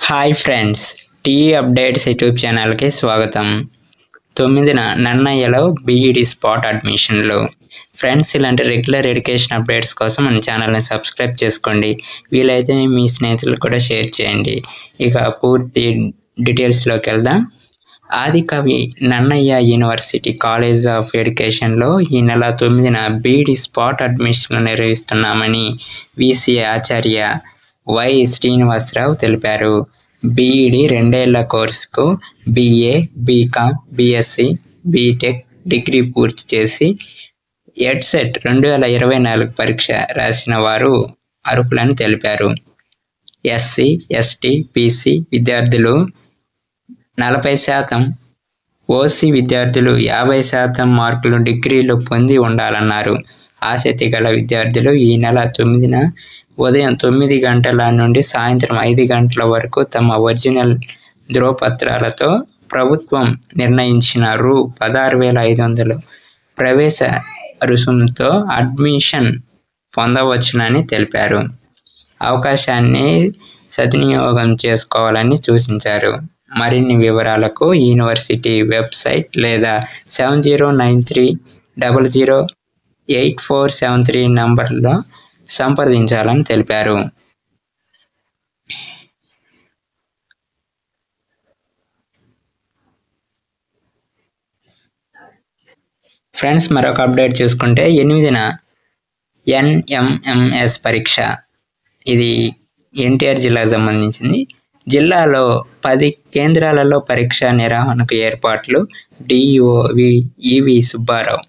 Hi friends, TE updates YouTube ఛానల్కి స్వాగతం. 9న నన్నయ్యలో BEd spot అడ్మిషన్లు. ఫ్రెండ్స్, ఇలాంటి రెగ్యులర్ ఎడ్యుకేషన్ అప్డేట్స్ కోసం మన ఛానల్ని సబ్స్క్రైబ్ చేసుకోండి. వీలైతే మీ స్నేహితులకు కూడా షేర్ చేయండి. ఇక పూర్తి డీటెయిల్స్లోకి వెళ్దాం. ఆదికవి నన్నయ్య యూనివర్సిటీ కాలేజ్ ఆఫ్ ఎడ్యుకేషన్లో ఈ నెల 9న బీఈడి స్పాట్ అడ్మిషన్లు నిర్వహిస్తున్నామని వీసీ ఆచార్య వై శ్రీనివాసరావు తెలిపారు. బీఈడి 2 ఏళ్ల కోర్సుకు BA, B Com, B Sc, B Tech degree పూర్తి చేసి ఎడ్సెట్ 2024 పరీక్ష రాసిన వారు అర్హులని తెలిపారు. ఎస్సీ, ఎస్టీ, బీసీ విద్యార్థులు 40%, ఓసీ విద్యార్థులు 50% మార్కులు డిగ్రీలు పొంది ఉండాలన్నారు. ఆసక్తి గల విద్యార్థులు ఈ నెల 9న ఉదయం 9 గంటల నుండి సాయంత్రం 5 గంటల వరకు తమ ఒరిజినల్ ధ్రువపత్రాలతో ప్రభుత్వం నిర్ణయించిన రూ. 16,500 ప్రవేశ రుసుముతో అడ్మిషన్ పొందవచ్చునని తెలిపారు. అవకాశాన్ని సద్వినియోగం చేసుకోవాలని సూచించారు. మరిన్ని వివరాలకు యూనివర్సిటీ వెబ్సైట్ లేదా 7093008473 నంబర్లో సంప్రదించాలని తెలిపారు. ఫ్రెండ్స్, మరొక అప్డేట్ చూసుకుంటే 8న ఎన్ఎంఎంఎస్ పరీక్ష. ఇది ఎన్టీఆర్ జిల్లాకు సంబంధించింది. జిల్లాలో 10 కేంద్రాలలో పరీక్ష నిర్వహణకు ఏర్పాట్లు. DEO EV Subbarao.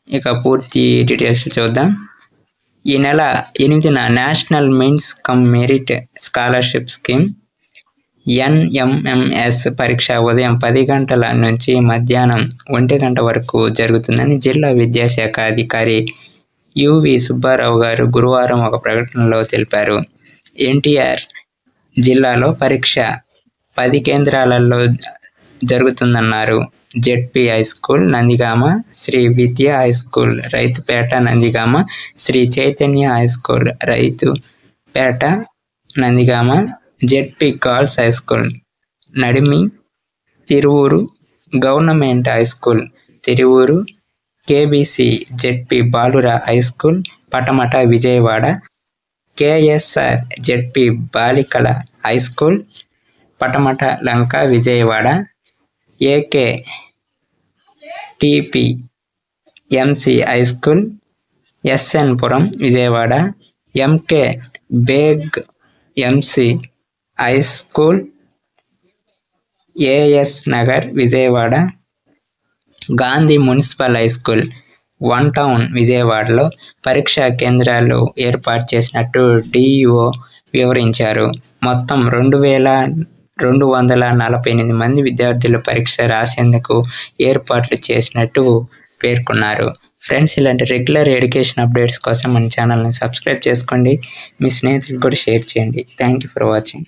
ఇక పూర్తి డీటెయిల్స్ చూద్దాం. ఈ నెల 8న national means cum merit scholarship scheme NMMS పరీక్ష ఉదయం 10 గంటల నుంచి మధ్యాహ్నం 1 గంట వరకు జరుగుతుందని జిల్లా విద్యాశాఖ అధికారి యువి సుబ్బారావు గారు గురువారం ఒక ప్రకటనలో తెలిపారు. ఎన్టీఆర్ జిల్లాలో పరీక్ష 10 కేంద్రాలలో జరుగుతుందన్నారు. ZP high school Nandigama, Sri Vidya high school Raithupeta Nandigama, Sri Chaitanya high school Raithupeta Nandigama, ZP girls high school Nadimi Tiruvuru, government high school Tiruvuru, KBC ZP బాలుర high school Patamata Vijayawada, KSR ZP బాలికల high school Patamata Lanka Vijayawada, AK TP MC high school SN Puram Vijayawada, MK Baig MC high school AS Nagar Vijayawada, Gandhi municipal high school 1 town విజయవాడలో పరీక్షా కేంద్రాలు ఏర్పాటు చేసినట్టు DEO వివరించారు. మొత్తం 2,248 మంది విద్యార్థులు పరీక్ష రాసేందుకు ఏర్పాట్లు చేసినట్టు పేర్కొన్నారు. ఫ్రెండ్స్, ఇలాంటి రెగ్యులర్ ఎడ్యుకేషన్ అప్డేట్స్ కోసం మన ఛానల్ని సబ్స్క్రైబ్ చేసుకోండి. మీ స్నేహితులకు కూడా షేర్ చేయండి. Thank you for watching.